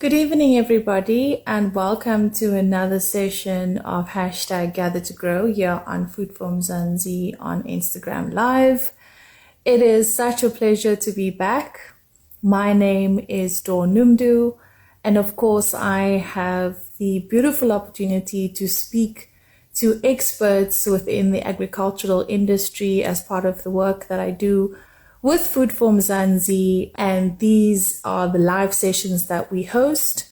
Good evening, everybody, and welcome to another session of hashtag Gather to Grow here on Food from Zanzi on Instagram Live. It is such a pleasure to be back. My name is Dawn Numdu, and of course, I have the beautiful opportunity to speak to experts within the agricultural industry as part of the work that I do with Food for Mzansi, and these are the live sessions that we host.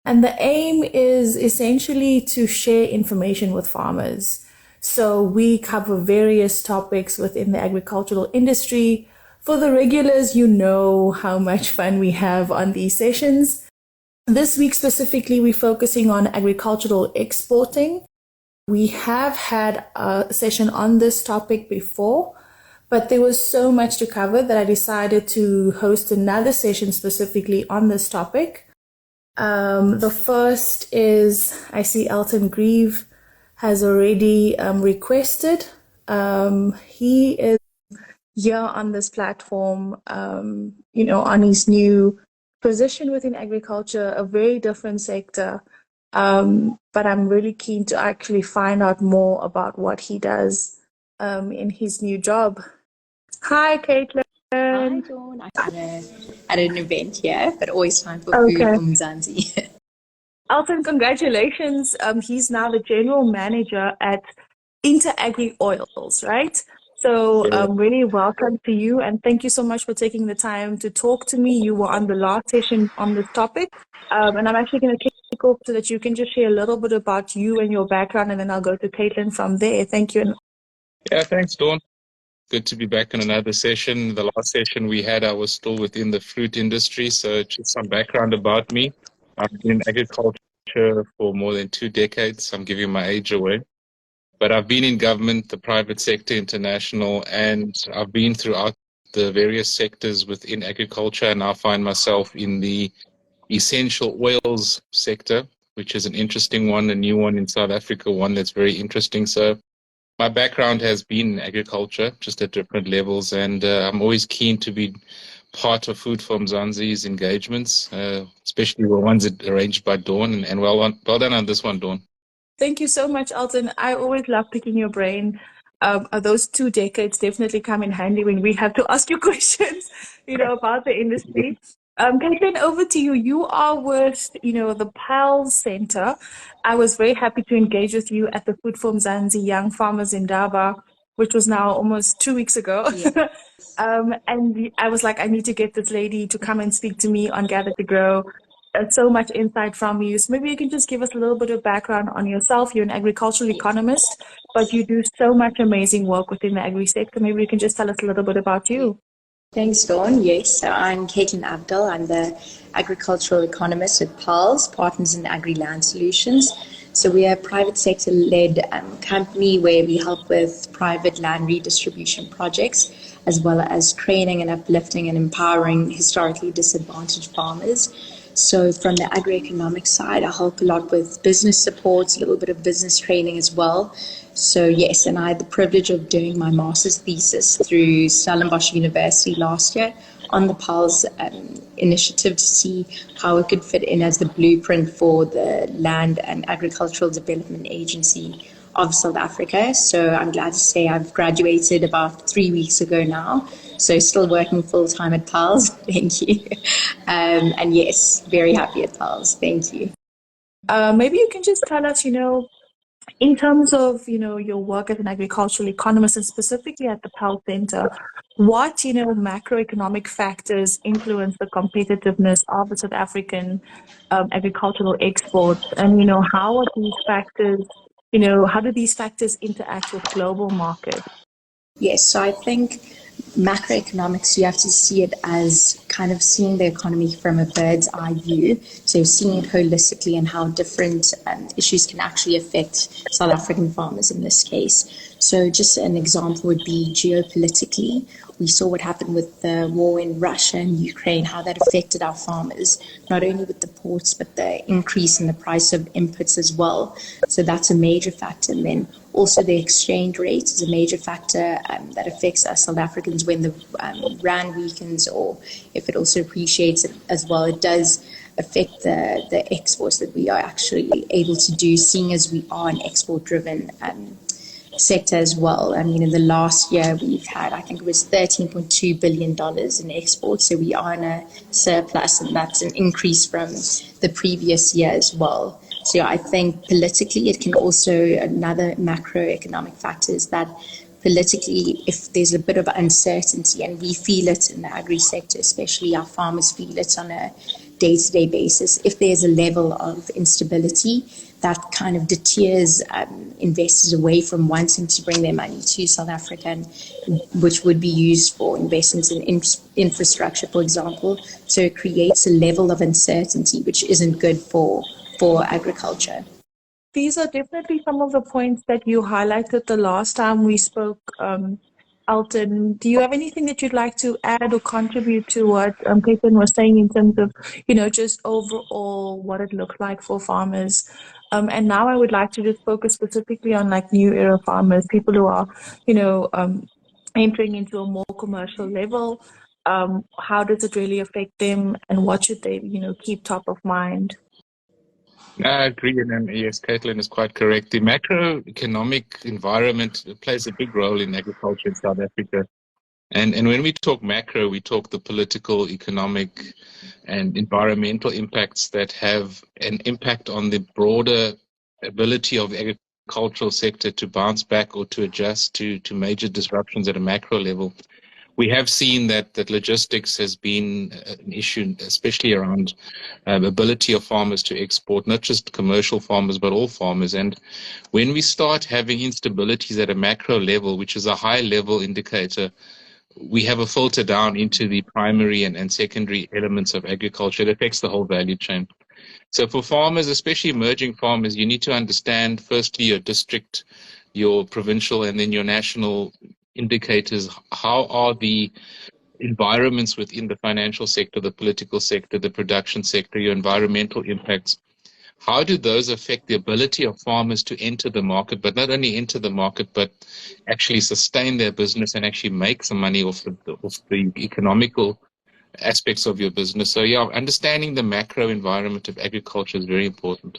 And the aim is essentially to share information with farmers. So we cover various topics within the agricultural industry. For the regulars, you know how much fun we have on these sessions. This week specifically, we're focusing on agricultural exporting. We have had a session on this topic before, but there was so much to cover that I decided to host another session specifically on this topic. The first is, I see Elton Grieve has already requested. He is here on this platform, on his new position within agriculture, a very different sector. But I'm really keen to actually find out more about what he does in his new job. Hi, Caitlin. Hi, Dawn. At an event here, but always time for food Okay. from Mzansi. Elton, congratulations. He's now the general manager at Interagri Oils, right? So, really welcome to you, and thank you so much for taking the time to talk to me. You were on the last session on this topic, and I'm actually going to kick off so that you can just share a little bit about you and your background, and then I'll go to Caitlin from there. Thank you. Yeah, thanks, Dawn. Good to be back in another session. The last session we had, I was still within the fruit industry. So just some background about me. I've been in agriculture for more than 2 decades. I'm giving my age away. But I've been in government, the private sector, international, and I've been throughout the various sectors within agriculture, and I find myself in the essential oils sector, which is an interesting one, a new one in South Africa, one that's very interesting. So my background has been in agriculture, just at different levels, and I'm always keen to be part of Food for Mzansi's engagements, especially the ones that are arranged by Dawn, and well done on this one, Dawn. Thank you so much, Alton. I always love picking your brain. Those 2 decades definitely come in handy when we have to ask you questions, about the industry. Caitlin, over to you. You are with, the PALS Center. I was very happy to engage with you at the Food for Mzansi Young Farmers in Daba, which was now almost 2 weeks ago. Yeah. And I was like, I need to get this lady to come and speak to me on Gather to Grow. So much insight from you. So maybe you can just give us a little bit of background on yourself. You're an agricultural economist, but you do so much amazing work within the agri sector. Maybe you can just tell us a little bit about you. Thanks, Dawn. Yes, so I'm Caitlin Abdul. I'm the agricultural economist at PALS, Partners in Agri-Land Solutions. So we are a private sector-led company where we help with private land redistribution projects, as well as training and uplifting and empowering historically disadvantaged farmers. So from the agroeconomic side, I help a lot with business support, a little bit of business training as well. So yes, and I had the privilege of doing my master's thesis through Stellenbosch University last year on the PALS initiative to see how it could fit in as the blueprint for the Land and Agricultural Development Agency of South Africa. So I'm glad to say I've graduated about 3 weeks ago now. So still working full time at PALS. Thank you. And yes, very happy at PALS. Thank you. Maybe you can just tell us, in terms of, your work as an agricultural economist and specifically at the PAL Center, what, macroeconomic factors influence the competitiveness of the South African agricultural exports? And, how are these factors, how do these factors interact with global markets? Yes, so I think macroeconomics, you have to see it as kind of seeing the economy from a bird's eye view. So seeing it holistically and how different issues can actually affect South African farmers in this case. So just an example would be geopolitically. We saw what happened with the war in Russia and Ukraine, how that affected our farmers, not only with the ports, but the increase in the price of inputs as well. So that's a major factor. And then also the exchange rate is a major factor that affects us South Africans when the rand weakens, or if it also appreciates it as well. It does affect the exports that we are actually able to do, seeing as we are an export-driven sector as well. I mean, in the last year, we've had, I think it was $13.2 billion in exports. So we are in a surplus, and that's an increase from the previous year as well. So I think politically, it can also, another macroeconomic factor is that politically, if there's a bit of uncertainty, and we feel it in the agri sector, especially our farmers feel it on a day-to-day basis, if there's a level of instability, that kind of deters investors away from wanting to bring their money to South Africa, which would be used for investments in infrastructure, for example. So it creates a level of uncertainty, which isn't good for agriculture. These are definitely some of the points that you highlighted the last time we spoke, Alton. Do you have anything that you'd like to add or contribute to what Caitlin was saying in terms of, just overall what it looks like for farmers? And now I would like to just focus specifically on like new era farmers, people who are, entering into a more commercial level. How does it really affect them, and what should they, keep top of mind? I agree, and yes, Caitlin is quite correct. The macroeconomic environment plays a big role in agriculture in South Africa. And when we talk macro, we talk the political, economic, and environmental impacts that have an impact on the broader ability of the agricultural sector to bounce back or to adjust to major disruptions at a macro level. We have seen that logistics has been an issue, especially around ability of farmers to export, not just commercial farmers, but all farmers. And when we start having instabilities at a macro level, which is a high level indicator, we have a filter down into the primary and secondary elements of agriculture. It affects the whole value chain. So for farmers, especially emerging farmers, you need to understand firstly your district, your provincial, and then your national indicators. How are the environments within the financial sector, the political sector, the production sector, your environmental impacts? How do those affect the ability of farmers to enter the market, but not only enter the market, but actually sustain their business and actually make some money off the economical aspects of your business? So yeah, understanding the macro environment of agriculture is very important.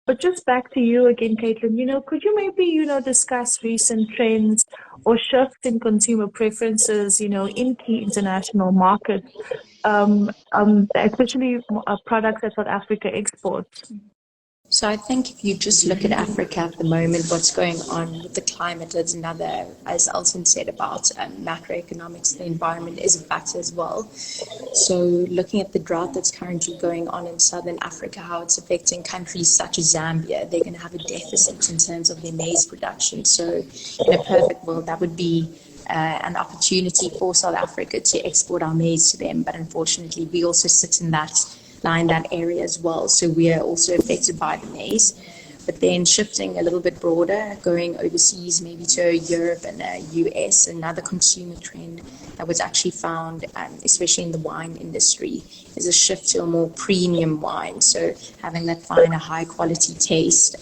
But just back to you again, Caitlin, could you maybe, discuss recent trends or shifts in consumer preferences, in key international markets, especially products that South Africa exports? So I think if you just look at Africa at the moment, what's going on with the climate is another, as Alton said about macroeconomics, the environment is a factor as well. So looking at the drought that's currently going on in Southern Africa, how it's affecting countries such as Zambia, they're going to have a deficit in terms of their maize production. So in a perfect world, that would be an opportunity for South Africa to export our maize to them. But unfortunately, we also sit in that area as well. So we are also affected by the maize. But then shifting a little bit broader, going overseas, maybe to Europe and the US, another consumer trend that was actually found, especially in the wine industry, is a shift to a more premium wine. So having that finer, high quality taste,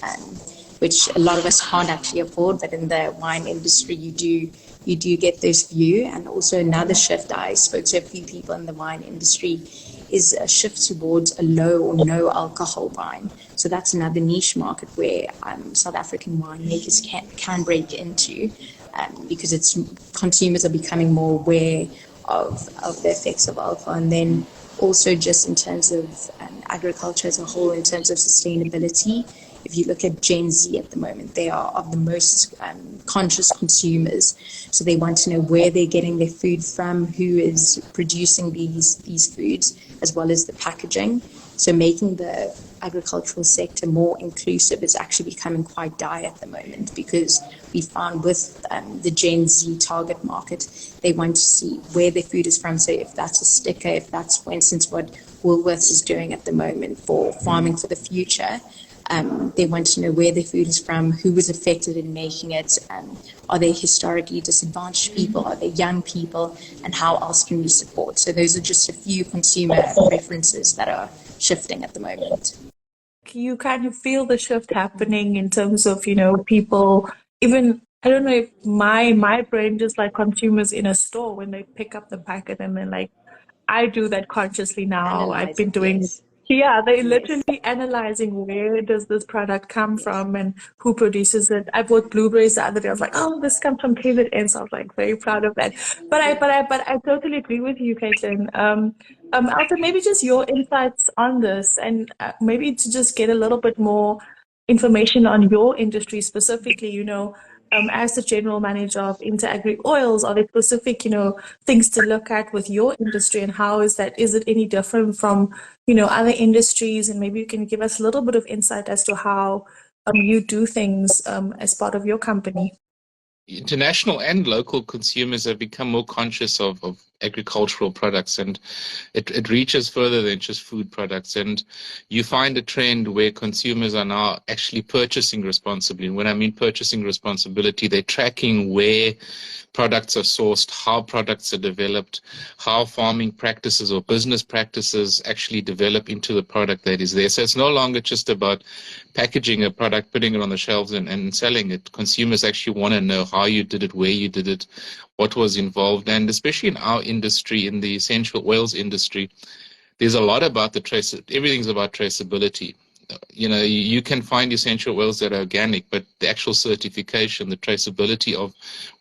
which a lot of us can't actually afford, but in the wine industry, you do get this view. And also another shift, I spoke to a few people in the wine industry, is a shift towards a low or no alcohol wine. So that's another niche market where South African winemakers can break into, because consumers are becoming more aware of the effects of alcohol. And then also just in terms of agriculture as a whole, in terms of sustainability, if you look at Gen Z at the moment, they are of the most conscious consumers. So they want to know where they're getting their food from, who is producing these foods, as well as the packaging. So making the agricultural sector more inclusive is actually becoming quite dire at the moment, because we found with the Gen Z target market, they want to see where their food is from. So if that's a sticker, if that's, for instance, what Woolworths is doing at the moment for farming for the future, they want to know where their food is from, who was affected in making it, are they historically disadvantaged people, are they young people, and how else can we support? So those are just a few consumer preferences that are shifting at the moment. You kind of feel the shift happening in terms of, people, even, I don't know if my brain just like consumers in a store, when they pick up the packet and then like, I do that consciously now. I've been doing it. Yeah, they're Yes. literally analyzing where does this product come from and who produces it. I bought blueberries the other day. I was like, oh, this comes from KZN. So I was like very proud of that. But I totally agree with you, Caitlin. Alton, maybe just your insights on this and maybe to just get a little bit more information on your industry specifically, as the general manager of Interagri Oils, are there specific, things to look at with your industry and how is it any different from other industries, and maybe you can give us a little bit of insight as to how you do things as part of your company. International and local consumers have become more conscious of agricultural products, and it reaches further than just food products. And you find a trend where consumers are now actually purchasing responsibly. And when I mean purchasing responsibility, they're tracking where products are sourced, how products are developed, how farming practices or business practices actually develop into the product that is there. So it's no longer just about packaging a product, putting it on the shelves and selling it. Consumers actually want to know how you did it, where you did it, what was involved. And especially in our industry, in the essential oils industry, there's a lot about everything's about traceability. You can find essential oils that are organic, but the actual certification, the traceability of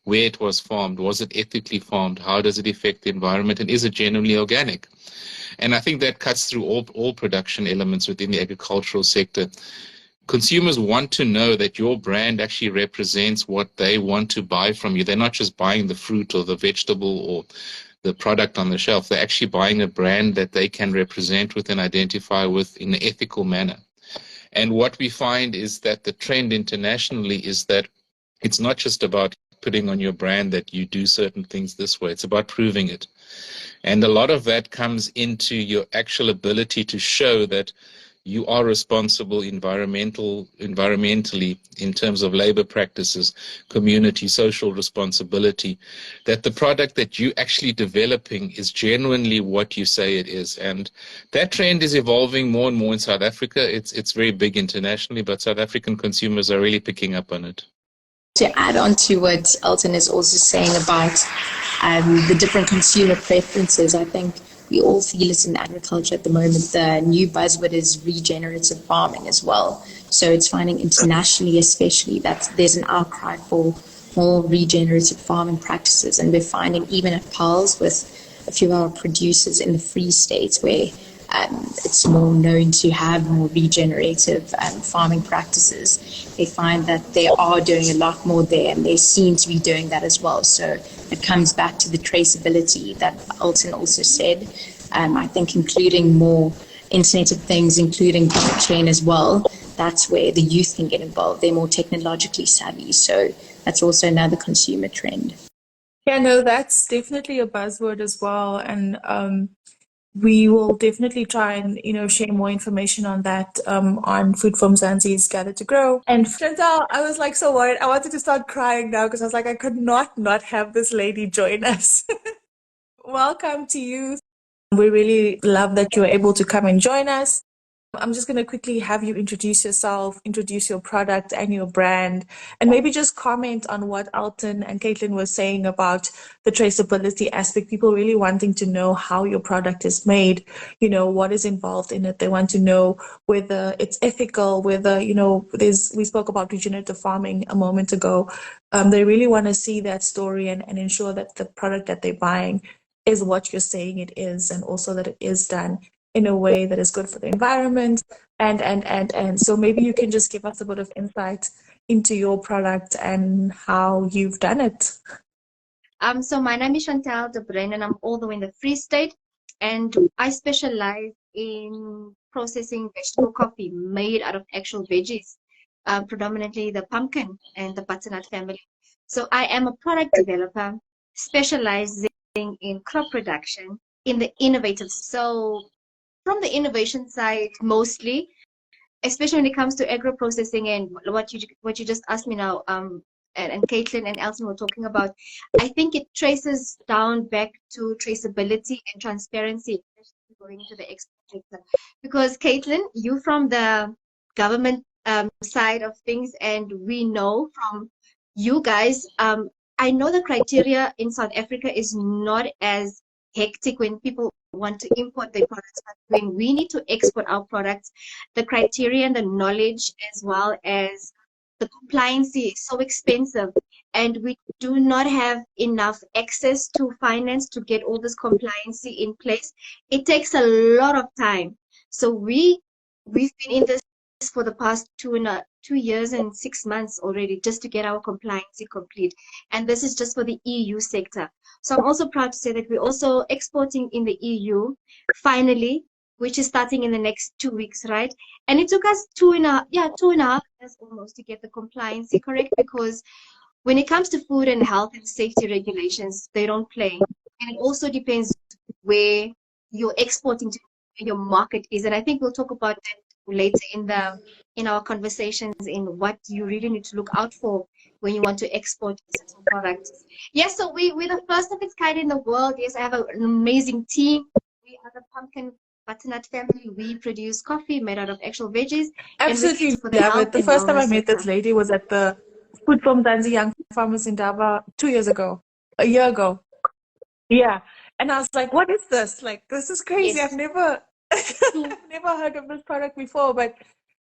where it was farmed, was it ethically farmed, how does it affect the environment, and is it genuinely organic? And I think that cuts through all production elements within the agricultural sector. Consumers want to know that your brand actually represents what they want to buy from you. They're not just buying the fruit or the vegetable or the product on the shelf. They're actually buying a brand that they can represent with and identify with in an ethical manner. And what we find is that the trend internationally is that it's not just about putting on your brand that you do certain things this way. It's about proving it. And a lot of that comes into your actual ability to show that you are responsible environmentally in terms of labor practices, community, social responsibility, that the product that you actually developing is genuinely what you say it is. And that trend is evolving more and more in South Africa. It's very big internationally, but South African consumers are really picking up on it. To add on to what Elton is also saying about the different consumer preferences, I think we all feel it in agriculture at the moment. The new buzzword is regenerative farming as well. So it's finding internationally, especially, that there's an outcry for more regenerative farming practices. And we're finding even at Pulse with a few of our producers in the Free State where it's more known to have more regenerative farming practices. They find that they are doing a lot more there, and they seem to be doing that as well. So it comes back to the traceability that Alton also said. I think including more Internet of Things, including blockchain as well, that's where the youth can get involved. They're more technologically savvy. So that's also another consumer trend. Yeah, no, that's definitely a buzzword as well. And we will definitely try and share more information on that on Food from Zanzi's Gather to Grow. And Chantal, I was like so worried. I wanted to start crying now because I was like, I could not have this lady join us. Welcome to you. We really love that you're able to come and join us. I'm just going to quickly have you introduce yourself, introduce your product and your brand, and maybe just comment on what Alton and Caitlin were saying about the traceability aspect. People really wanting to know how your product is made, what is involved in it. They want to know whether it's ethical, whether, we spoke about regenerative farming a moment ago. They really want to see that story and ensure that the product that they're buying is what you're saying it is, and also that it is done in a way that is good for the environment. And so maybe you can just give us a bit of insight into your product and how you've done it. So my name is Chantal de Bruyn, and I'm all the way in the Free State, and I specialize in processing vegetable coffee made out of actual veggies, predominantly the pumpkin and the butternut family. So I am a product developer specializing in crop production in the innovative. So from the innovation side, mostly, especially when it comes to agro processing and what you just asked me now, and Caitlin and Elton were talking about, I think it traces down back to traceability and transparency, especially going into the export sector. Because Caitlin, you from the government side of things, and we know from you guys, I know the criteria in South Africa is not as hectic when people want to import their products, but when we need to export our products, the criteria and the knowledge as well as the compliance is so expensive, and we do not have enough access to finance to get all this compliance in place. It takes a lot of time. So we've been in this for the past 2 years and 6 months already just to get our compliance complete. And this is just for the EU sector. So I'm also proud to say that we're also exporting in the EU finally, which is starting in the next 2 weeks, right? And it took us 2.5 years almost to get the compliance correct, because when it comes to food and health and safety regulations, they don't play. And it also depends where you're exporting to, where your market is. And I think we'll talk about that later in our conversations, in what you really need to look out for when you want to export certain products. Yes, so we're the first of its kind in the world. Yes, I have an amazing team. We are the Pumpkin Butternut family. We produce coffee made out of actual veggies. Absolutely love it. The first time I met this lady was at the Food from Zanzi Young Farmers in Daba 2 years ago, a year ago. Yeah. And I was like, what is this? Like, this is crazy. Yes. I've never heard of this product before, but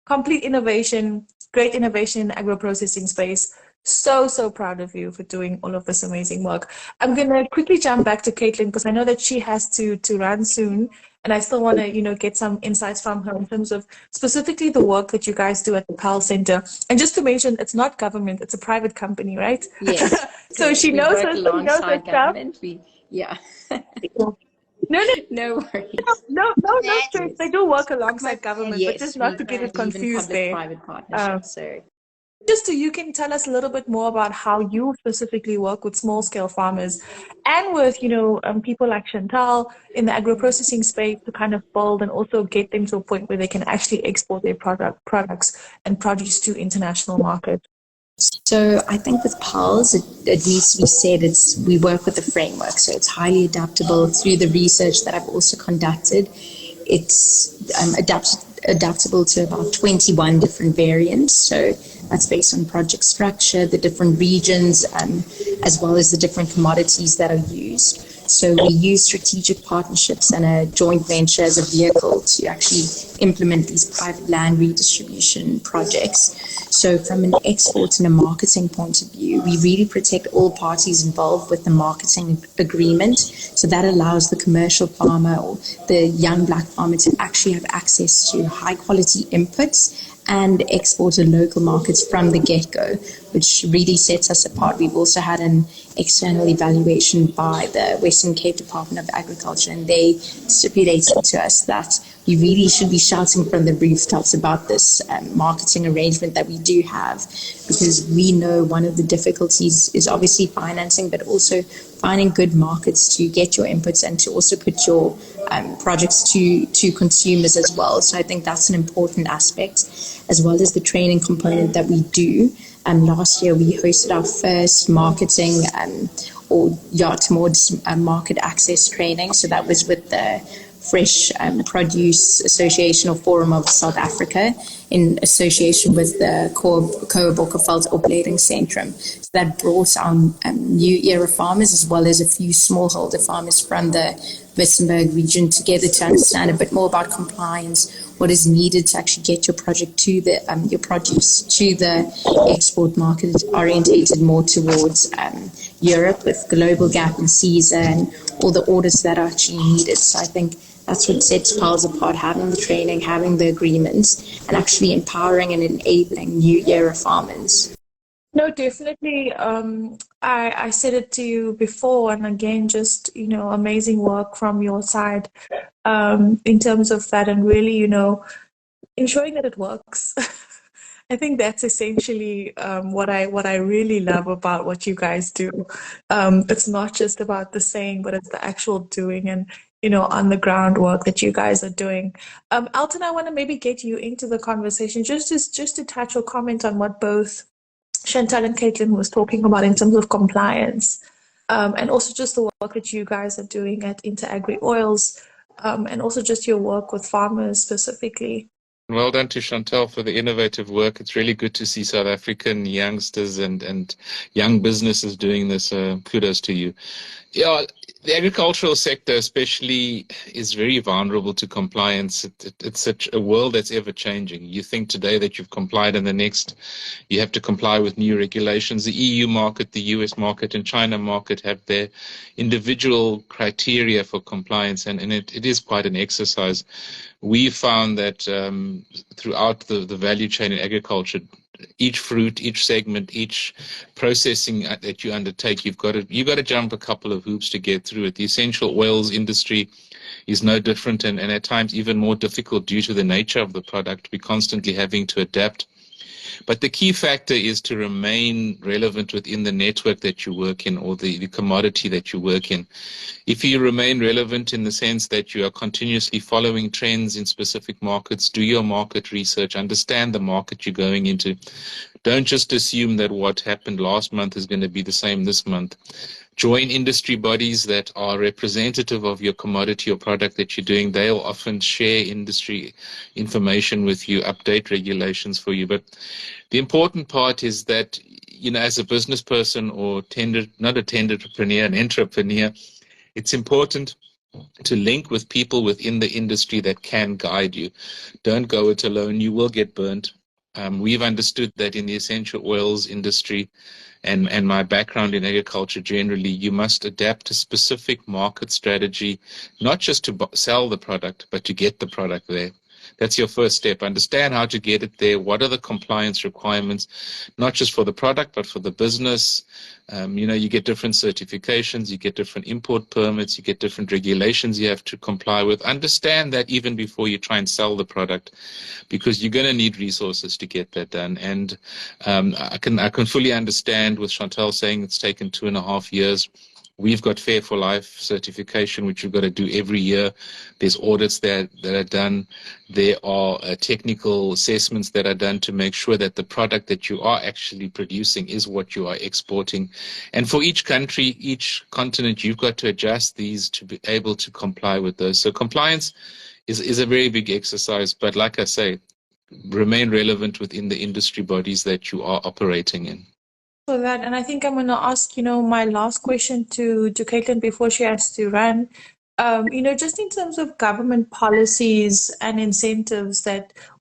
complete innovation, great innovation in the agro-processing space. So proud of you for doing all of this amazing work. I'm going to quickly jump back to Caitlin, because I know that she has to run soon. And I still want to, get some insights from her in terms of specifically the work that you guys do at the PAL Center. And just to mention, it's not government, it's a private company, right? Yes. So she knows her alongside stuff. Yeah. No worries. No stress. They do work alongside government, yes, but just not to get it confused there. Public-private partnership, so. Just so you can tell us a little bit more about how you specifically work with small-scale farmers and with, people like Chantal in the agro-processing space to kind of build and also get them to a point where they can actually export their products and produce to international markets. So I think with PALS, it needs to be said, we work with a framework, so it's highly adaptable. Through the research that I've also conducted, it's adaptable to about 21 different variants. So that's based on project structure, the different regions, as well as the different commodities that are used. So we use strategic partnerships and a joint venture as a vehicle to actually implement these private land redistribution projects. So from an export and a marketing point of view, we really protect all parties involved with the marketing agreement. So that allows the commercial farmer or the young black farmer to actually have access to high quality inputs and export to local markets from the get-go, which really sets us apart. We've also had an external evaluation by the Western Cape Department of Agriculture, and they stipulated to us that we really should be shouting from the rooftops about this marketing arrangement that we do have, because we know one of the difficulties is obviously financing, but also finding good markets to get your inputs and to also put your projects to consumers as well. So I think that's an important aspect, as well as the training component that we do. Last year we hosted our first marketing towards market access training. So that was with the Fresh Produce Association or Forum of South Africa in association with the Coa-Bokkerveld Opleidingscentrum. So that brought our new era farmers as well as a few smallholder farmers from the Witzenberg region together to understand a bit more about compliance, what is needed to actually get your project to the your produce to the export market, orientated more towards Europe with Global Gap and CESA and all the orders that are actually needed. So I think that's what sets PALS apart, having the training, having the agreements, and actually empowering and enabling new era farmers. No, definitely. I said it to you before, and again, just, amazing work from your side in terms of that, and really, ensuring that it works. I think that's essentially what I really love about what you guys do. It's not just about the saying, but it's the actual doing and, on the ground work that you guys are doing. Alton, I want to maybe get you into the conversation just to touch or comment on what both Chantal and Caitlin was talking about in terms of compliance, and also just the work that you guys are doing at Interagri Oils, and also just your work with farmers specifically. Well done to Chantal for the innovative work. It's really good to see South African youngsters and young businesses doing this. Kudos to you. Yeah, The agricultural sector especially is very vulnerable to compliance. It's such a world that's ever changing. You think today that you've complied and the next you have to comply with new regulations. The EU market, the US market and China market have their individual criteria for compliance, and it is quite an exercise. We found that throughout the value chain in agriculture, each fruit, each segment, each processing that you undertake, you've got to jump a couple of hoops to get through it. The essential oils industry is no different, and at times even more difficult due to the nature of the product. We're constantly having to adapt. But the key factor is to remain relevant within the network that you work in, or the commodity that you work in. If you remain relevant in the sense that you are continuously following trends in specific markets, do your market research, understand the market you're going into. Don't just assume that what happened last month is going to be the same this month. Join industry bodies that are representative of your commodity or product that you're doing. They'll often share industry information with you, update regulations for you. But the important part is that, as a business person or not a tenderpreneur, an entrepreneur, it's important to link with people within the industry that can guide you. Don't go it alone. You will get burnt. We've understood that in the essential oils industry and my background in agriculture generally, you must adapt a specific market strategy, not just to sell the product, but to get the product there. That's your first step. Understand how to get it there. What are the compliance requirements, not just for the product, but for the business? You get different certifications, you get different import permits, you get different regulations you have to comply with. Understand that even before you try and sell the product, because you're going to need resources to get that done. And I can fully understand with Chantal saying it's taken 2.5 years. We've got Fair for Life certification, which we've got to do every year. There's audits that are done. There are technical assessments that are done to make sure that the product that you are actually producing is what you are exporting. And for each country, each continent, you've got to adjust these to be able to comply with those. So compliance is a very big exercise. But like I say, remain relevant within the industry bodies that you are operating in. For that, and I think I'm going to ask, my last question to Caitlin before she has to run. Just in terms of government policies and incentives,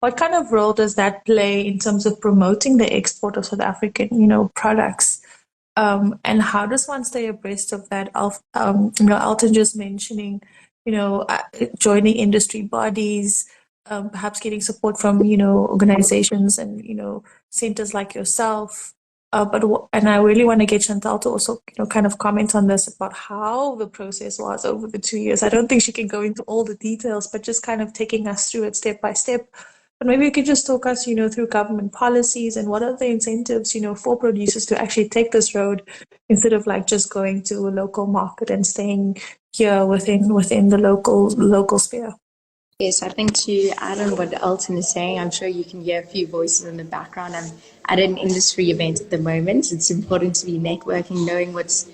what kind of role does that play in terms of promoting the export of South African, products? And how does one stay abreast of that? Alton just mentioning, joining industry bodies, perhaps getting support from, organizations and, centers like yourself. And I really want to get Chantal to also, kind of comment on this about how the process was over the 2 years. I don't think she can go into all the details, but just kind of taking us through it step by step. But maybe you could just talk us, through government policies and what are the incentives, for producers to actually take this road instead of like just going to a local market and staying here within the local sphere. Yes, I think to add on what Alton is saying, I'm sure you can hear a few voices in the background. I'm at an industry event at the moment. It's important to be networking, knowing what's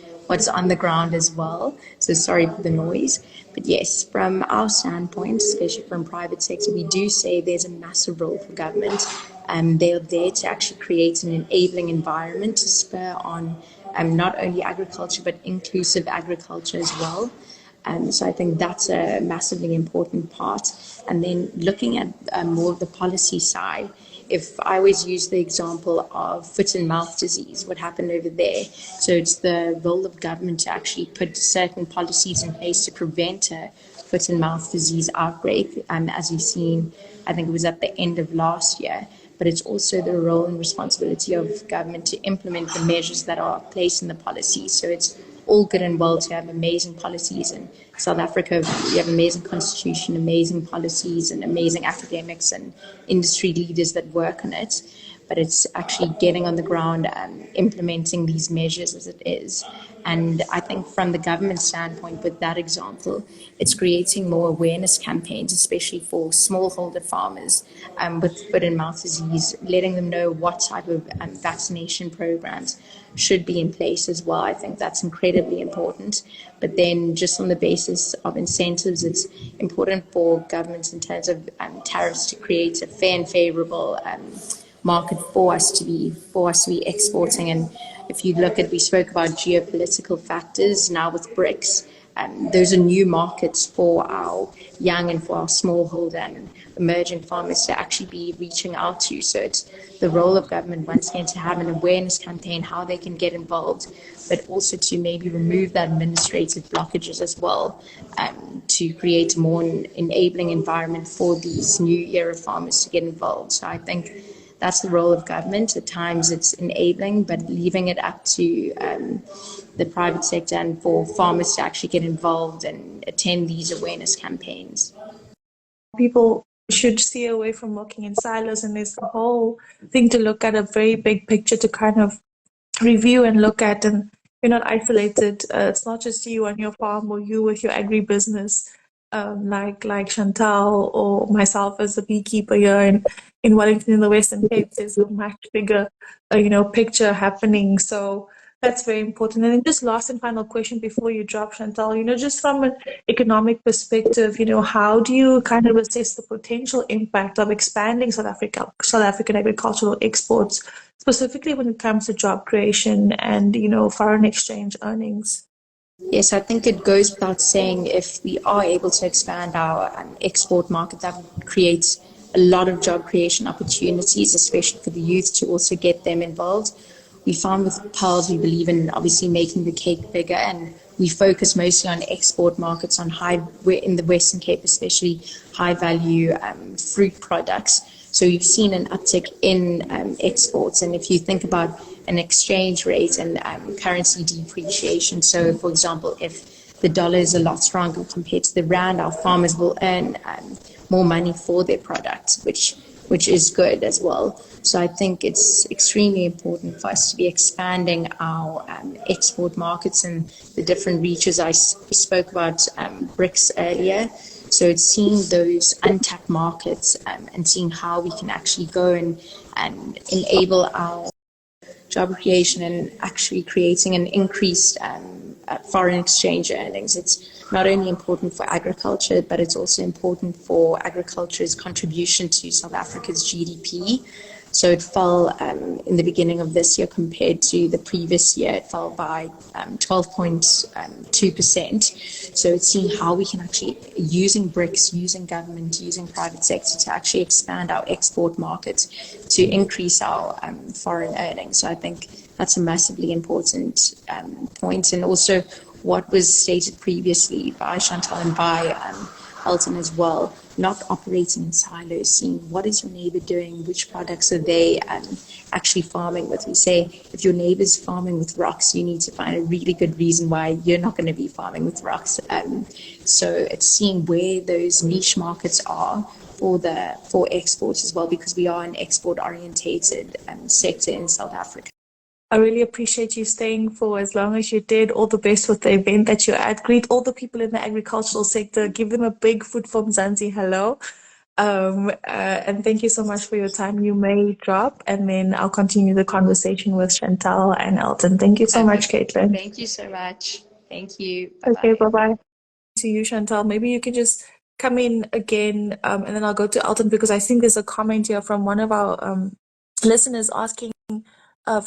on the ground as well. So sorry for the noise. But yes, from our standpoint, especially from private sector, we do say there's a massive role for government. They're there to actually create an enabling environment to spur on not only agriculture, but inclusive agriculture as well. So I think that's a massively important part. And then looking at more of the policy side, if I always use the example of foot and mouth disease, what happened over there. So it's the role of government to actually put certain policies in place to prevent a foot and mouth disease outbreak. As you've seen, I think it was at the end of last year. But it's also the role and responsibility of government to implement the measures that are placed in the policy. So it's all good and well to have amazing policies. In South Africa, we have amazing constitution, amazing policies, and amazing academics and industry leaders that work on it. But it's actually getting on the ground and implementing these measures as it is. And I think from the government standpoint, with that example, it's creating more awareness campaigns, especially for smallholder farmers with foot and mouth disease, letting them know what type of vaccination programs should be in place as well. I think that's incredibly important. But then just on the basis of incentives, it's important for governments in terms of tariffs to create a fair and favorable market for us to be exporting. And if you look at, we spoke about geopolitical factors now with BRICS, those are new markets for our young and for our smallholder and emerging farmers to actually be reaching out to. So it's the role of government once again to have an awareness campaign, how they can get involved, but also to maybe remove that administrative blockages as well, to create a more enabling environment for these new era farmers to get involved. So I think that's the role of government. At times it's enabling, but leaving it up to the private sector and for farmers to actually get involved and attend these awareness campaigns. People should steer away from working in silos, and there's the whole thing to look at a very big picture to kind of review and look at, and you're not isolated. It's not just you on your farm or you with your agribusiness, like Chantal or myself as a beekeeper here in Wellington in the Western Cape. There's a much bigger, picture happening. So that's very important. And then just last and final question before you drop, Chantal, just from an economic perspective, how do you kind of assess the potential impact of expanding South African agricultural exports, specifically when it comes to job creation and, foreign exchange earnings? Yes, I think it goes without saying, if we are able to expand our export market, that creates a lot of job creation opportunities, especially for the youth, to also get them involved. We found with Pearls, we believe in obviously making the cake bigger, and we focus mostly on export markets, in the Western Cape, especially high value fruit products. So we've seen an uptick in exports. And if you think about an exchange rate and currency depreciation, so for example, if the dollar is a lot stronger compared to the rand, our farmers will earn more money for their products, which is good as well. So I think it's extremely important for us to be expanding our export markets and the different reaches. I spoke about BRICS earlier. So it's seeing those untapped markets and seeing how we can actually go and enable our job creation and actually creating an increased foreign exchange earnings. It's not only important for agriculture, but it's also important for agriculture's contribution to South Africa's GDP. So it fell in the beginning of this year compared to the previous year. It fell by 12.2%. So it's seeing how we can actually, using BRICS, using government, using private sector, to actually expand our export markets to increase our foreign earnings. So I think that's a massively important point. And also what was stated previously by Chantal and by Elton as well, not operating in silos, seeing what is your neighbor doing, which products are they actually farming with. We say, if your neighbor's farming with rocks, you need to find a really good reason why you're not going to be farming with rocks. So it's seeing where those niche markets are for exports as well, because we are an export-orientated sector in South Africa. I really appreciate you staying for as long as you did. All the best with the event that you're at. Greet all the people in the agricultural sector. Give them a big Food for Mzansi hello. And thank you so much for your time. You may drop, and then I'll continue the conversation with Chantal and Elton. Thank you so much, Caitlin. Thank you so much. Thank you. Okay, bye-bye. To you, Chantal. Maybe you can just come in again, and then I'll go to Elton, because I think there's a comment here from one of our listeners asking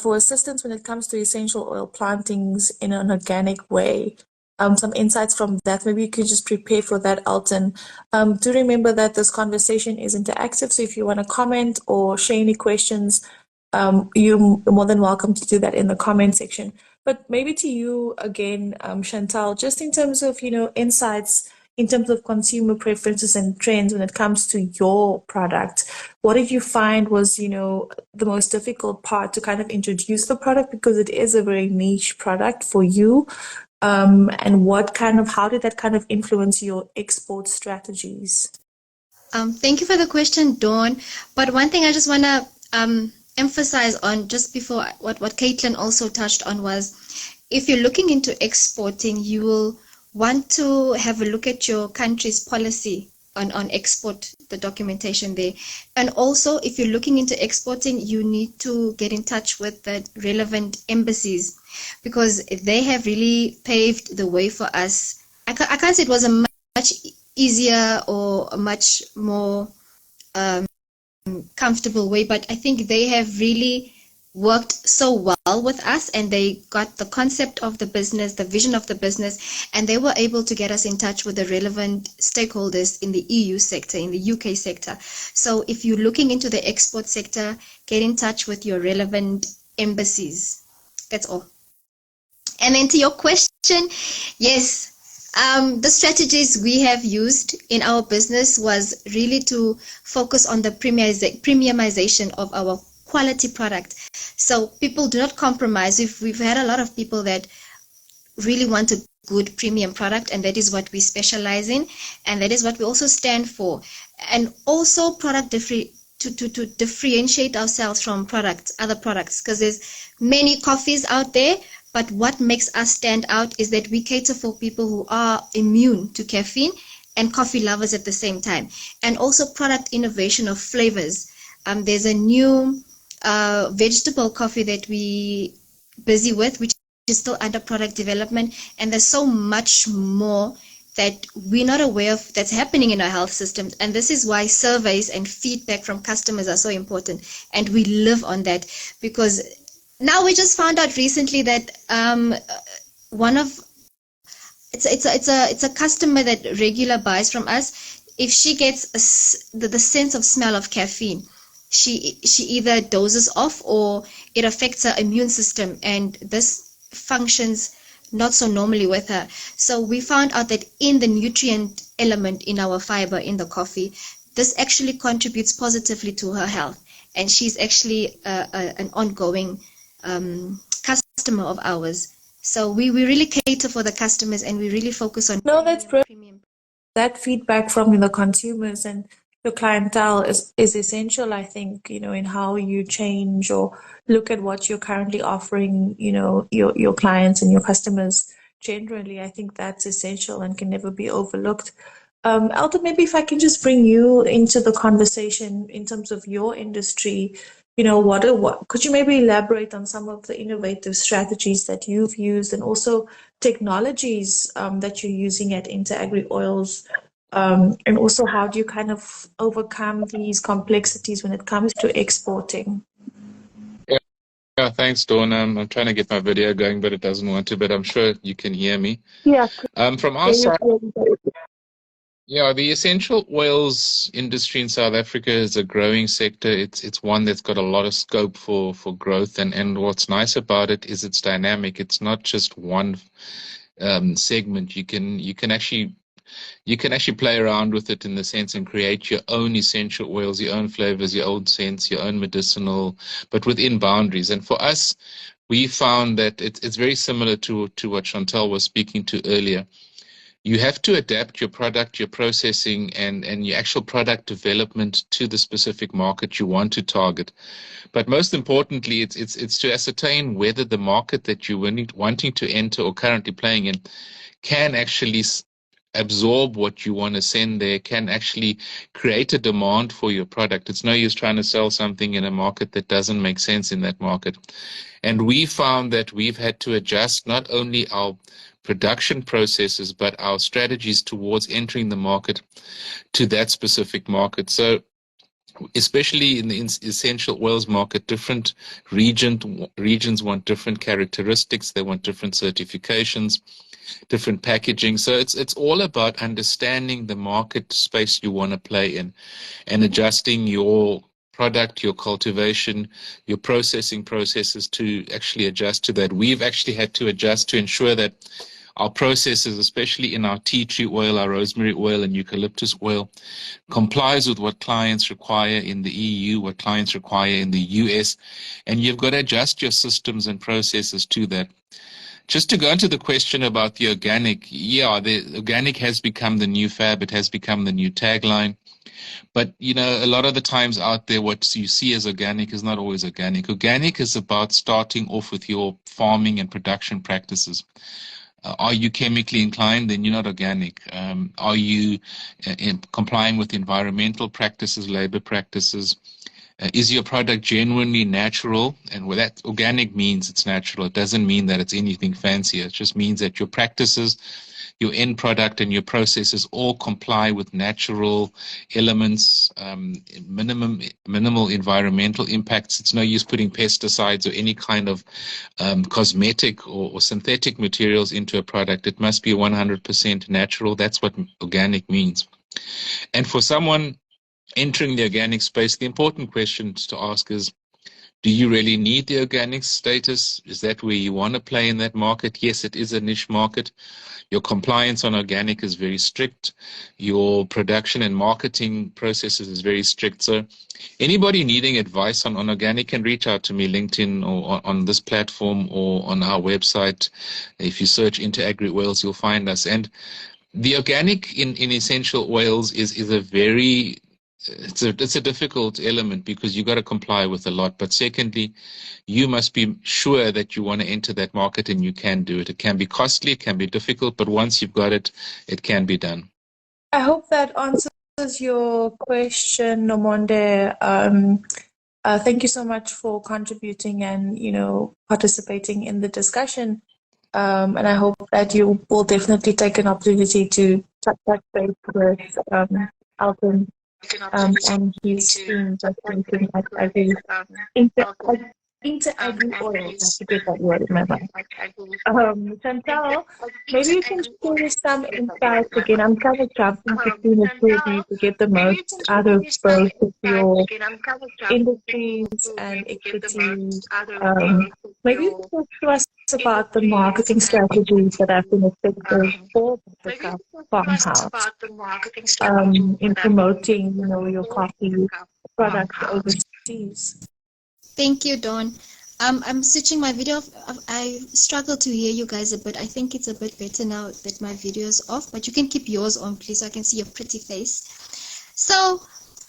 for assistance when it comes to essential oil plantings in an organic way. Some insights from that. Maybe you could just prepare for that, Elton. Do remember that this conversation is interactive, so if you want to comment or share any questions, you're more than welcome to do that in the comment section. But maybe to you again, Chantal, just in terms of, insights, in terms of consumer preferences and trends when it comes to your product, what did you find was, the most difficult part to kind of introduce the product, because it is a very niche product for you? And how did that kind of influence your export strategies? Thank you for the question, Dawn. But one thing I just want to emphasize on just before what Caitlin also touched on was, if you're looking into exporting, you will want to have a look at your country's policy on export, the documentation there. And also, if you're looking into exporting, you need to get in touch with the relevant embassies, because they have really paved the way for us. I can't say it was a much easier or a much more comfortable way, but I think they have really worked so well with us, and they got the concept of the business, the vision of the business, and they were able to get us in touch with the relevant stakeholders in the EU sector, in the UK sector. So if you're looking into the export sector, get in touch with your relevant embassies. That's all. And then to your question, yes, the strategies we have used in our business was really to focus on the premiumization of our quality product. So people do not compromise. We've had a lot of people that really want a good premium product, and that is what we specialize in, and that is what we also stand for. And also product to differentiate ourselves from other products, because there's many coffees out there, but what makes us stand out is that we cater for people who are immune to caffeine and coffee lovers at the same time. And also product innovation of flavors. There's a new vegetable coffee that we busy with, which is still under product development, and there's so much more that we're not aware of that's happening in our health systems. And this is why surveys and feedback from customers are so important, and we live on that, because now we just found out recently that it's a customer that regular buys from us. If she gets the sense of smell of caffeine, she either dozes off or it affects her immune system, and this functions not so normally with her. So we found out that in the nutrient element in our fiber in the coffee, this actually contributes positively to her health, and she's actually an ongoing customer of ours. So we really cater for the customers, and we really focus on No, that's brilliant. premium. That feedback from the consumers and your clientele is essential, I think, in how you change or look at what you're currently offering, your clients and your customers generally. I think that's essential and can never be overlooked. Elton, maybe if I can just bring you into the conversation in terms of your industry, what could you maybe elaborate on some of the innovative strategies that you've used, and also technologies that you're using at Interagri Oils, and also how do you kind of overcome these complexities when it comes to exporting? Yeah, thanks, Dawn. I'm trying to get my video going, but it doesn't want to, but I'm sure you can hear me. Yeah. From our side, yeah, the essential oils industry in South Africa is a growing sector. It's one that's got a lot of scope for growth, and what's nice about it is it's dynamic. It's not just one segment. You can actually play around with it in the sense and create your own essential oils, your own flavors, your own scents, your own medicinal, but within boundaries. And for us, we found that it's very similar to what Chantal was speaking to earlier. You have to adapt your product, your processing, and your actual product development to the specific market you want to target. But most importantly, it's to ascertain whether the market that you're wanting to enter or currently playing in can actually absorb what you want to send there, can actually create a demand for your product. It's no use trying to sell something in a market that doesn't make sense in that market. And we found that we've had to adjust not only our production processes, but our strategies towards entering the market to that specific market. So especially in the essential oils market, different regions want different characteristics. They want different certifications, different packaging. So it's all about understanding the market space you want to play in and adjusting your product, your cultivation, your processing processes to actually adjust to that. We've actually had to adjust to ensure that our processes, especially in our tea tree oil, our rosemary oil and eucalyptus oil, complies with what clients require in the EU, what clients require in the US, and you've got to adjust your systems and processes to that. Just to go into the question about the organic, the organic has become the new fab, it has become the new tagline. But, a lot of the times out there, what you see as organic is not always organic. Organic is about starting off with your farming and production practices. Are you chemically inclined? Then you're not organic. Are you complying with environmental practices, labor practices? Is your product genuinely natural? And what that organic means, it's natural. It doesn't mean that it's anything fancy. It just means that your practices, your end product and your processes all comply with natural elements, minimal environmental impacts. It's no use putting pesticides or any kind of cosmetic or synthetic materials into a product. It must be 100% natural. That's what organic means. And for someone entering the organic space, the important question to ask is, do you really need the organic status? Is that where you want to play in that market? Yes, it is a niche market. Your compliance on organic is very strict. Your production and marketing processes is very strict. So anybody needing advice on organic can reach out to me, LinkedIn, or on this platform, or on our website. If you search into Agri Oils, you'll find us. And the organic in essential oils is a very it's a difficult element, because you got to comply with a lot. But secondly, you must be sure that you want to enter that market and you can do it. It can be costly, it can be difficult, but once you've got it, it can be done. I hope that answers your question, Nomonde. Thank you so much for contributing and, participating in the discussion. And I hope that you will definitely take an opportunity to touch base with Alton and his team, just thinking like into agri oils. I have to get that word in my mind. Chantal, maybe you can share some insights again. I'm kind of jumping between the two of you to get the most out of both of your industries and equity. Maybe you can talk to us about the marketing strategies that have been effective for the farmhouse in promoting, your coffee products overseas. Thank you, Dawn. I'm switching my video off. I struggle to hear you guys a bit. I think it's a bit better now that my video is off, but you can keep yours on, please, so I can see your pretty face. So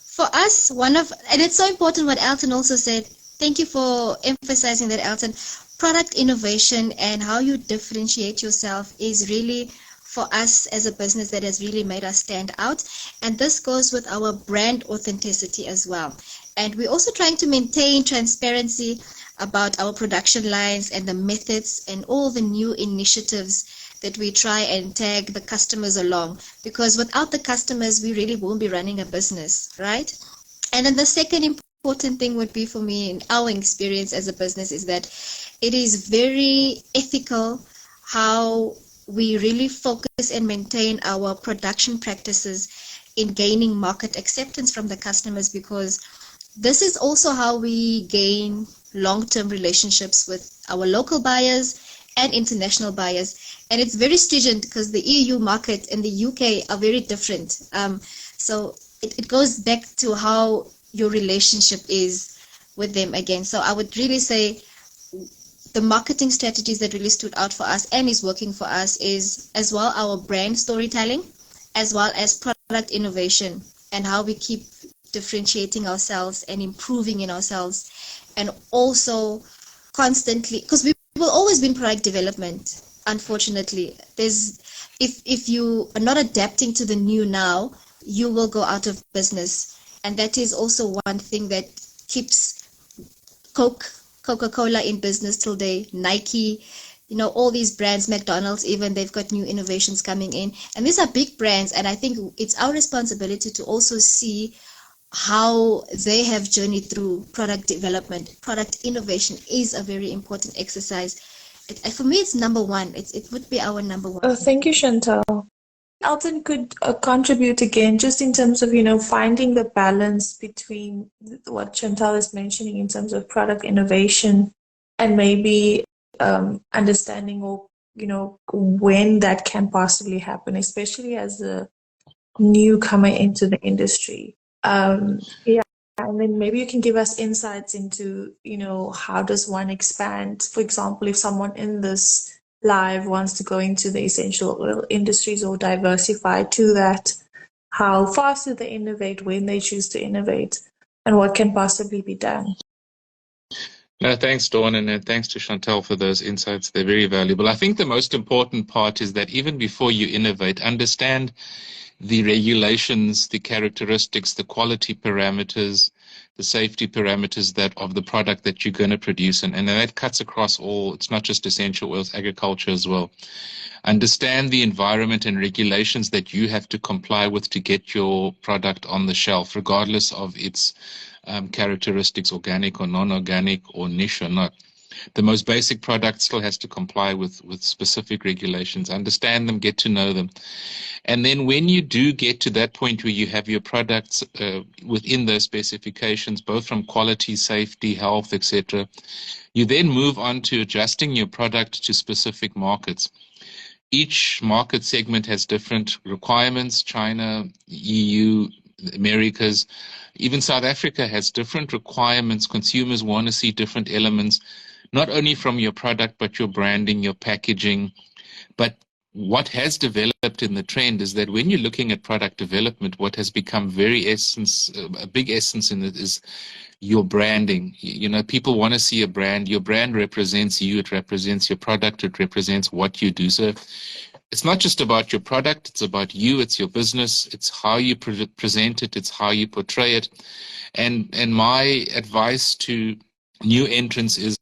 for us, and it's so important what Alton also said. Thank you for emphasizing that, Alton. Product innovation and how you differentiate yourself is really, for us as a business, that has really made us stand out. And this goes with our brand authenticity as well. And we're also trying to maintain transparency about our production lines and the methods and all the new initiatives that we try and tag the customers along. Because without the customers, we really won't be running a business, right? And then the second important thing would be, for me, in our experience as a business, is that it is very ethical how we really focus and maintain our production practices in gaining market acceptance from the customers, because this is also how we gain long-term relationships with our local buyers and international buyers. And it's very stringent because the EU market and the UK are very different. So it goes back to how your relationship is with them again. So I would really say the marketing strategies that really stood out for us and is working for us is as well our brand storytelling, as well as product innovation and how we keep differentiating ourselves and improving in ourselves, and also constantly, because we will always be in product development. Unfortunately, if you are not adapting to the new now, you will go out of business. And that is also one thing that keeps Coca-Cola in business till day, Nike, all these brands, McDonald's even, they've got new innovations coming in. And these are big brands, and I think it's our responsibility to also see how they have journeyed through product development. Product innovation is a very important exercise. For me, it's number one. It would be our number one. Oh, thank you, Chantal. Alton could contribute again, just in terms of, finding the balance between what Chantal is mentioning in terms of product innovation and maybe understanding or, when that can possibly happen, especially as a newcomer into the industry. Yeah, and then maybe you can give us insights into, how does one expand? For example, if someone in this live wants to go into the essential oil industries or diversify to that, how fast do they innovate, when they choose to innovate, and what can possibly be done? No, thanks, Dawn, and thanks to Chantal for those insights. They're very valuable. I think the most important part is that even before you innovate, understand the regulations, the characteristics, the quality parameters, the safety parameters that of the product that you're going to produce. And that cuts across all. It's not just essential oils, agriculture as well. Understand the environment and regulations that you have to comply with to get your product on the shelf, regardless of its characteristics, organic or non-organic or niche or not. The most basic product still has to comply with specific regulations. Understand them, get to know them. And then when you do get to that point where you have your products within those specifications, both from quality, safety, health, etc., you then move on to adjusting your product to specific markets. Each market segment has different requirements. China, EU, Americas, even South Africa has different requirements. Consumers want to see different elements, not only from your product, but your branding, your packaging. But what has developed in the trend is that when you're looking at product development, what has become a big essence in it is your branding. You know, people want to see a brand. Your brand represents you. It represents your product. It represents what you do. So it's not just about your product. It's about you. It's your business. It's how you present it. It's how you portray it. And my advice to new entrants is,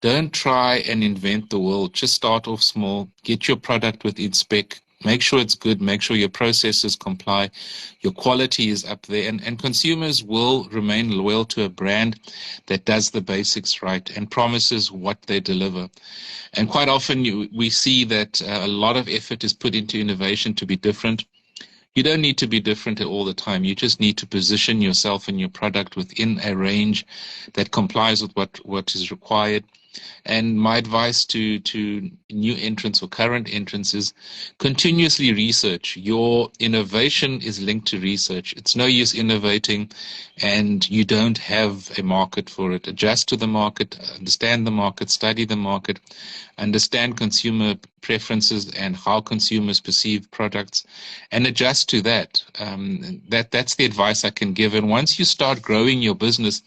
don't try and invent the world. Just start off small. Get your product within spec. Make sure it's good. Make sure your processes comply. Your quality is up there. And consumers will remain loyal to a brand that does the basics right and promises what they deliver. And quite often we see that a lot of effort is put into innovation to be different. You don't need to be different all the time. You just need to position yourself and your product within a range that complies with what is required. And my advice to new entrants or current entrants is continuously research. Your innovation is linked to research. It's no use innovating and you don't have a market for it. Adjust to the market, understand the market, study the market, understand consumer preferences and how consumers perceive products, and adjust to that. That's the advice I can give. And once you start growing your business,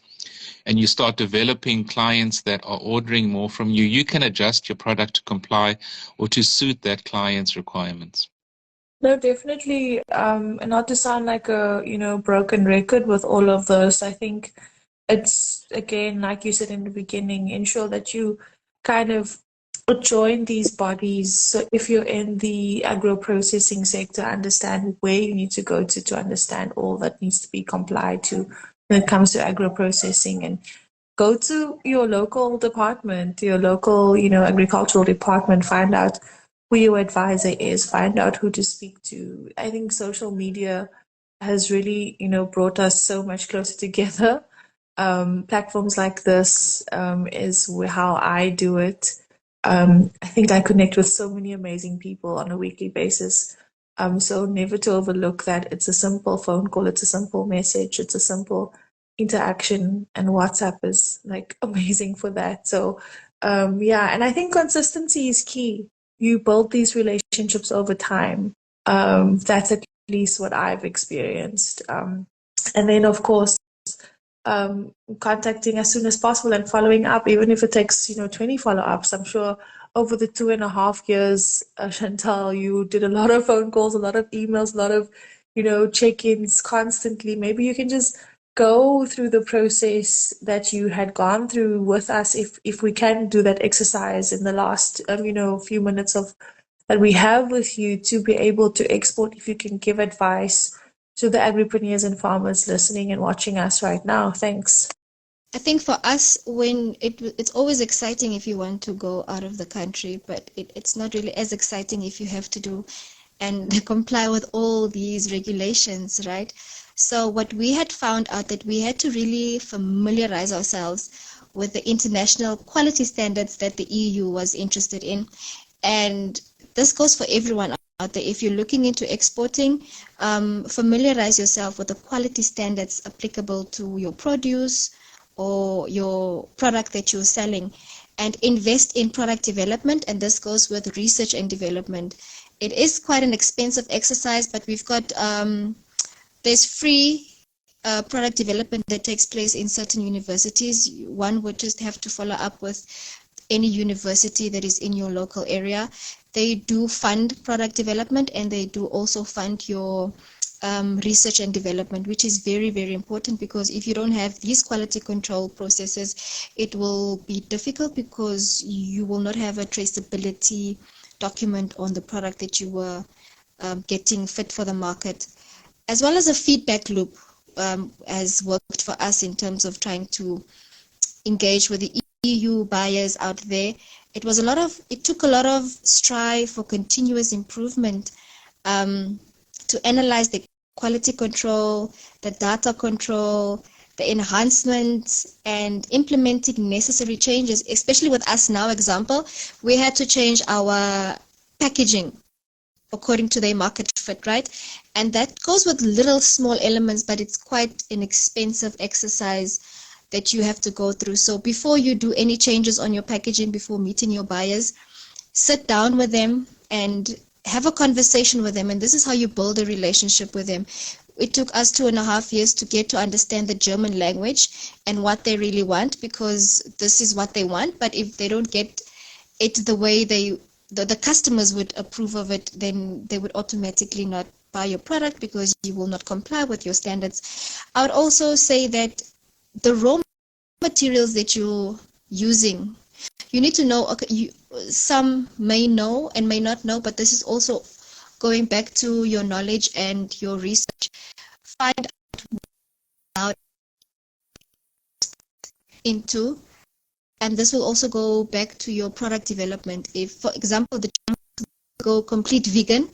and you start developing clients that are ordering more from you, you can adjust your product to comply or to suit that client's requirements. No, definitely. And not to sound like a, broken record with all of those. I think it's, again, like you said in the beginning, ensure that you kind of join these bodies. So if you're in the agro-processing sector, understand where you need to go to understand all that needs to be complied to when it comes to agro-processing, and go to your local department, your local, agricultural department, find out who your advisor is, find out who to speak to. I think social media has really, brought us so much closer together. Platforms like this is how I do it. I think I connect with so many amazing people on a weekly basis. So never to overlook that it's a simple phone call, it's a simple message, it's a simple interaction, and WhatsApp is like amazing for that. So and I think consistency is key. You build these relationships over time. That's at least what I've experienced. And then of course, contacting as soon as possible and following up, even if it takes 20 follow-ups. I'm sure over the 2.5 years, Chantal, you did a lot of phone calls, a lot of emails, a lot of check-ins constantly. Maybe you can just go through the process that you had gone through with us, if we can do that exercise in the last few minutes of that we have with you, to be able to export. If you can give advice to the agripreneurs and farmers listening and watching us right now. Thanks. I think for us, when it's always exciting if you want to go out of the country, but it's not really as exciting if you have to do and comply with all these regulations, right? So what we had found out that we had to really familiarize ourselves with the international quality standards that the EU was interested in. And this goes for everyone out there. If you're looking into exporting, familiarize yourself with the quality standards applicable to your produce or your product that you're selling, and invest in product development. And this goes with research and development. It is quite an expensive exercise, but we've got there's free product development that takes place in certain universities. One would just have to follow up with any university that is in your local area. They do fund product development, and they do also fund your research and development, which is very, very important, because if you don't have these quality control processes, it will be difficult, because you will not have a traceability document on the product that you were getting fit for the market, as well as a feedback loop has worked for us in terms of trying to engage with the EU buyers out there. It took a lot of strive for continuous improvement to analyze the quality control, the data control, the enhancements, and implementing necessary changes. Especially with us now, example, we had to change our packaging according to their market fit, right? And that goes with little small elements, but it's quite an expensive exercise that you have to go through. So before you do any changes on your packaging, before meeting your buyers, sit down with them and have a conversation with them. And this is how you build a relationship with them. It took us 2.5 years to get to understand the German language and what they really want, because this is what they want. But if they don't get it the way the customers would approve of it, then they would automatically not buy your product, because you will not comply with your standards. I would also say that the raw materials that you're using, you need to know. Okay, some may know and may not know, but this is also going back to your knowledge and your research. Find out into, and this will also go back to your product development. If, for example, the go complete vegan,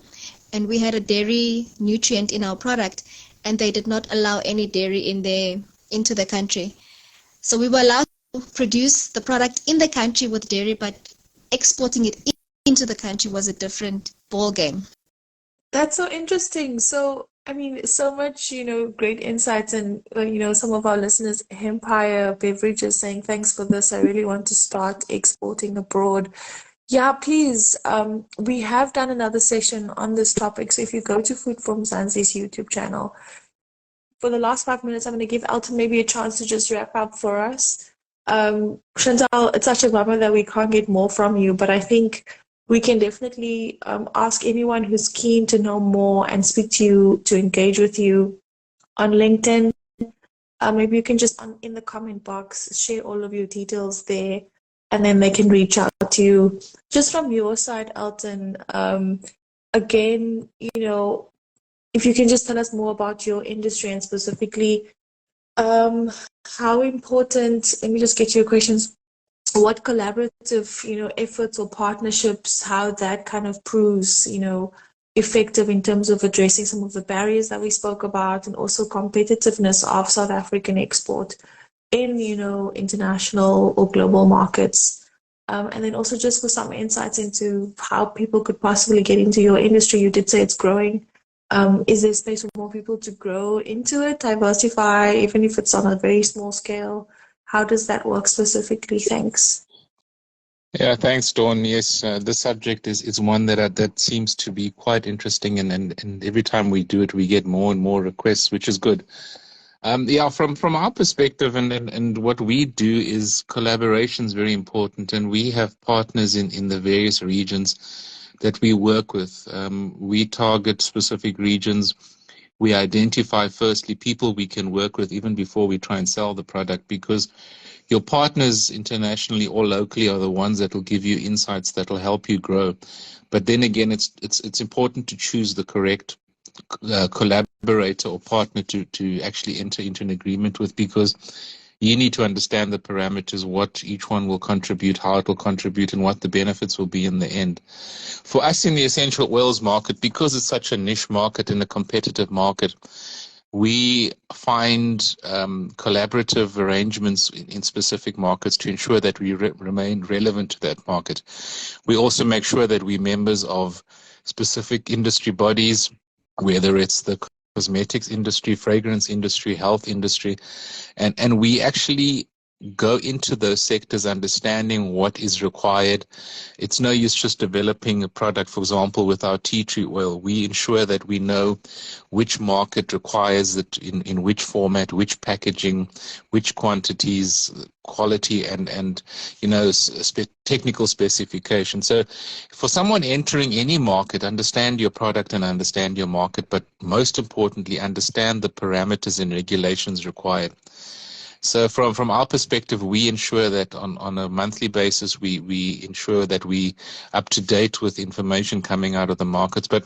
and we had a dairy nutrient in our product, and they did not allow any dairy into the country. So we were allowed to produce the product in the country with dairy, but exporting it into the country was a different ball game. That's so interesting. So, I mean, so much, great insights, and, some of our listeners, Empire Beverages, saying, thanks for this. I really want to start exporting abroad. Yeah, please. We have done another session on this topic. So if you go to Food from Mzansi's YouTube channel, for the last 5 minutes, I'm going to give Elton maybe a chance to just wrap up for us. Chantal, it's such a bummer that we can't get more from you, but I think we can definitely ask anyone who's keen to know more and speak to you, to engage with you on LinkedIn. Maybe you can just, in the comment box, share all of your details there, and then they can reach out to you. Just from your side, Elton, again, if you can just tell us more about your industry, and specifically how important, let me just get your questions, what collaborative, efforts or partnerships, how that kind of proves, effective in terms of addressing some of the barriers that we spoke about, and also competitiveness of South African export in, international or global markets. And then also just for some insights into how people could possibly get into your industry. You did say it's growing. Is there space for more people to grow into it, diversify, even if it's on a very small scale? How does that work specifically? Thanks. Yeah, thanks, Dawn. Yes, this subject is one that seems to be quite interesting, and every time we do it, we get more and more requests, which is good. Yeah, from our perspective, and what we do is collaboration is very important, and we have partners in the various regions that we work with. We target specific regions. We identify firstly people we can work with even before we try and sell the product, because your partners internationally or locally are the ones that will give you insights that will help you grow. But then again, it's important to choose the correct collaborator or partner to actually enter into an agreement with, because you need to understand the parameters, what each one will contribute, how it will contribute, and what the benefits will be in the end. For us in the essential oils market, because it's such a niche market and a competitive market, we find collaborative arrangements in specific markets to ensure that we remain relevant to that market. We also make sure that we're members of specific industry bodies, whether it's the cosmetics industry, fragrance industry, health industry, and we actually go into those sectors understanding what is required. It's no use just developing a product. For example, with our tea tree oil, we ensure that we know which market requires it in which format, which packaging, which quantities, quality, and technical specification. So for someone entering any market, understand your product and understand your market, but most importantly, understand the parameters and regulations required. So from our perspective, we ensure that on a monthly basis, we ensure that we up to date with information coming out of the markets. But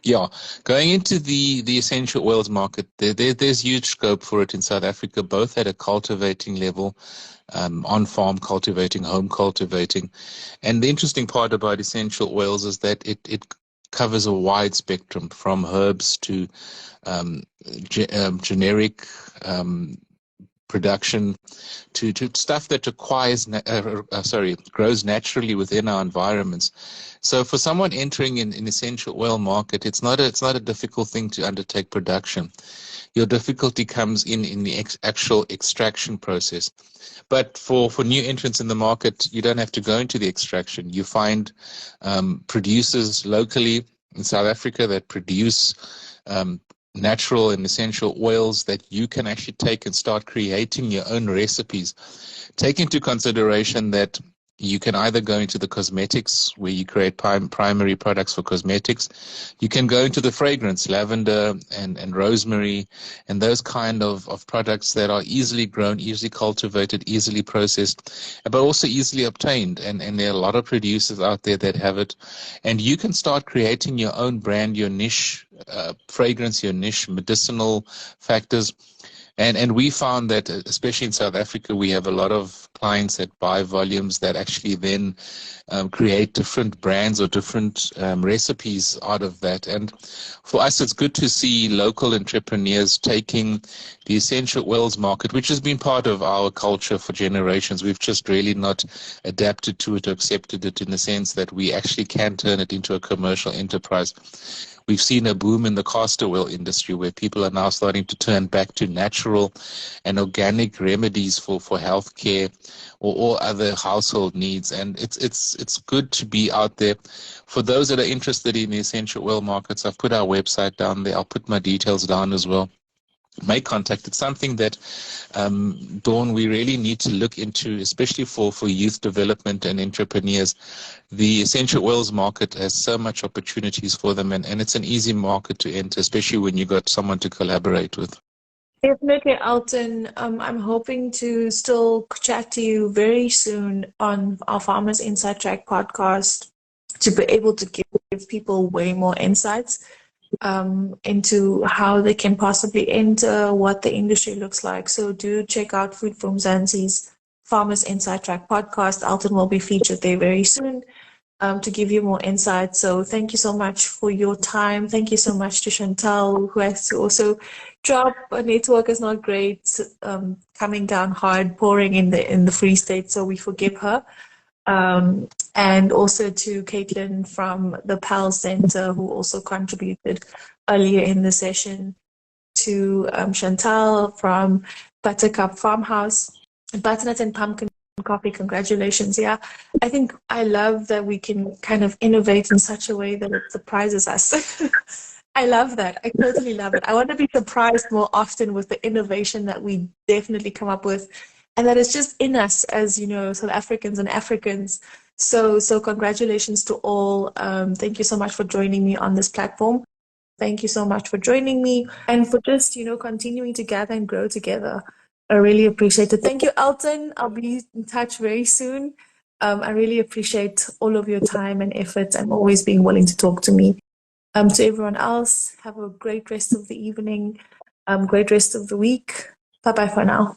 yeah, going into the essential oils market, there's huge scope for it in South Africa, both at a cultivating level, on-farm cultivating, home cultivating. And the interesting part about essential oils is that it covers a wide spectrum, from herbs to generic production to stuff that grows naturally within our environments. So for someone entering in essential oil market, it's not a difficult thing to undertake production. Your difficulty comes in the actual extraction process. But for new entrants in the market, you don't have to go into the extraction. You find producers locally in South Africa that produce natural and essential oils that you can actually take and start creating your own recipes. Take into consideration that you can either go into the cosmetics, where you create primary products for cosmetics. You can go into the fragrance, lavender and rosemary, and those kind of products that are easily grown, easily cultivated, easily processed, but also easily obtained. And there are a lot of producers out there that have it. And you can start creating your own brand, your niche fragrance, your niche medicinal factors. And we found that, especially in South Africa, we have a lot of clients that buy volumes that actually then create different brands or different recipes out of that. And for us, it's good to see local entrepreneurs taking the essential oils market, which has been part of our culture for generations. We've just really not adapted to it or accepted it in the sense that we actually can turn it into a commercial enterprise. We've seen a boom in the castor oil industry where people are now starting to turn back to natural and organic remedies for healthcare or all other household needs. And it's good to be out there. For those that are interested in the essential oil markets, I've put our website down there. I'll put my details down as well. Make contact. It's something that, Dawn, we really need to look into, especially for youth development and entrepreneurs. The essential oils market has so much opportunities for them, and it's an easy market to enter, especially when you got someone to collaborate with. Definitely, Alton. I'm hoping to still chat to you very soon on our Farmers Inside Track podcast to be able to give people way more insights into how they can possibly enter, what the industry looks like. So do check out Food from Mzansi's Farmers Inside Track podcast. Alton will be featured there very soon to give you more insight. So thank you so much for your time. Thank you so much to Chantal, who has to also drop. Our network is not great, coming down hard, pouring in the Free State, so we forgive her. And also to Caitlin from the PAL Center, who also contributed earlier in the session, to Chantal from Buttercup Farmhouse, Butternut and Pumpkin Coffee. Congratulations. Yeah, I think I love that we can kind of innovate in such a way that it surprises us. I love that. I totally love it. I want to be surprised more often with the innovation that we definitely come up with, and that is just in us as, South Africans and Africans. So congratulations to all. Thank you so much for joining me on this platform. Thank you so much for joining me and for just, continuing to gather and grow together. I really appreciate it. Thank you, Alton. I'll be in touch very soon. I really appreciate all of your time and effort and always being willing to talk to me. To everyone else, have a great rest of the evening, great rest of the week. Bye-bye for now.